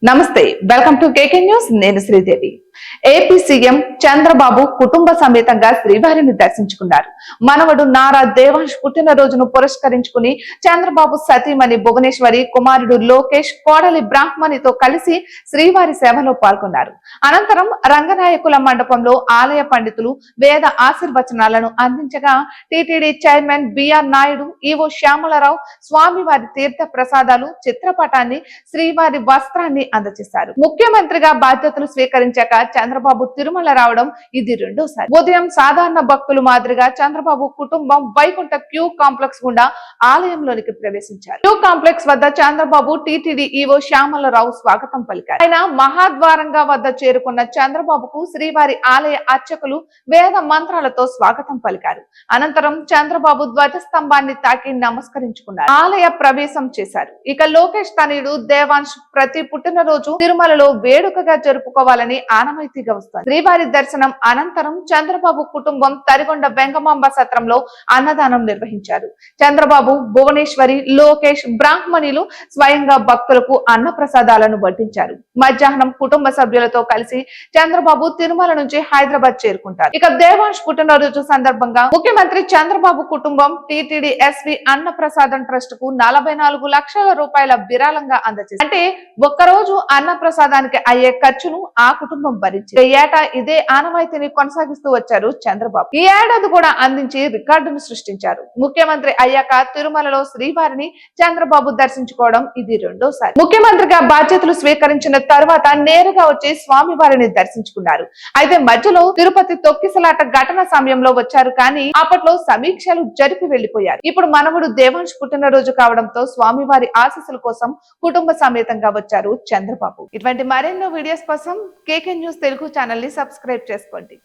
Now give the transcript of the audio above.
నమస్తే welcome to KK news నేను Sridevi AP CM Chandrababu కుటుంబ సమేతంగా శ్రీవారిని దర్శించుకున్నారు. మనవడు నారా దేవాంశ్ పుట్టినరోజును పురస్కరించుకుని చంద్రబాబు సతీమణి భువనేశ్వరి, కుమారుడు లోకేష్, కోడలి బ్రాహ్మణితో కలిసి శ్రీవారి సేవలో పాల్గొన్నారు. అనంతరం రంగనాయకుల మండపంలో ఆలయ పండితులు వేద ఆశీర్వచనాలను అందించగా TTD chairman BR Naidu, EO Syamala Rao స్వామివారి తీర్థ ప్రసాదాలు, చిత్రపటాన్ని, శ్రీవారి వస్త్రాన్ని అందజేశారు. ముఖ్యమంత్రిగా బాధ్యతలు స్వీకరించాక చంద్రబాబు తిరుమల రావడం ఇది రెండోసారి. ఉదయం సాధారణ భక్తులు మాదిరిగా చంద్రబాబు కుటుంబం వైకుంఠ క్యూ కాంప్లెక్స్ గుండా ఆలయంలోనికి ప్రవేశించారు. క్యూ కాంప్లెక్స్ వద్ద చంద్రబాబు టీటీడీ ఈవో శ్యామలరావు స్వాగతం పలికారు. ఆయన మహాద్వారంగా వద్ద చేరుకున్న చంద్రబాబుకు శ్రీవారి ఆలయ అర్చకులు వేద మంత్రాలతో స్వాగతం పలికారు. అనంతరం చంద్రబాబు ధ్వజస్తంభాన్ని తాకి నమస్కరించుకున్నారు. ఆలయ ప్రవేశం చేశారు. ఇక లోకేష్ తనయుడు దేవాంశ్ ప్రతి పుట్టినరోజు తిరుమలలో వేడుకగా జరుపుకోవాలని ఆనవాయితీగా వస్తుంది. శ్రీవారి దర్శనం అనంతరం చంద్రబాబు కుటుంబం తరిగొండ వెంగమాంబ సత్రంలో అన్నదానం నిర్వహించారు. చంద్రబాబు, భువనేశ్వరి, లోకేష్, బ్రాహ్మణులు స్వయంగా భక్తులకు అన్న ప్రసాదాలను వడ్డించారు. మధ్యాహ్నం కుటుంబ సభ్యులతో కలిసి చంద్రబాబు తిరుమల నుంచి హైదరాబాద్ చేరుకుంటారు. ఇక దేవాంశ్ పుట్టినరోజు సందర్భంగా ముఖ్యమంత్రి చంద్రబాబు కుటుంబం టీటీడీ ఎస్వి అన్న ప్రసాదం ట్రస్ట్ కు 44 లక్షల రూపాయల విరాళంగా అందజేసింది. అంటే ఒక్కరోజు అన్న ప్రసాదానికి అయ్యే ఖర్చును ఆ కుటుంబం భరించింది. ఏటా ఇదే ఆనవాయితీని కొనసాగిస్తూ వచ్చారు చంద్రబాబు. ఈ ఏడాది కూడా అందించి రికార్డును సృష్టించారు. ముఖ్యమంత్రి అయ్యాక తిరుమలలో శ్రీవారిని చంద్రబాబు దర్శించుకోవడం ఇది రెండోసారి. ముఖ్యమంత్రిగా బాధ్యతలు స్వీకరించిన తర్వాత నేరుగా వచ్చి స్వామివారిని దర్శించుకున్నారు. అయితే మధ్యలో తిరుపతి తొక్కిసలాట ఘటన సమయంలో వచ్చారు, కానీ అప్పట్లో సమీక్షలు జరిపి వెళ్లిపోయారు. ఇప్పుడు మనవడు దేవాంశ్ పుట్టినరోజు కావడంతో స్వామివారి ఆశీస్సుల కోసం కుటుంబ సమేతంగా వచ్చారు చంద్రబాబు. ఇటువంటి మరెన్నో వీడియోస్ కోసం కేకే న్యూస్ తెలుగు ఛానల్ ని సబ్స్క్రైబ్ చేసుకోండి.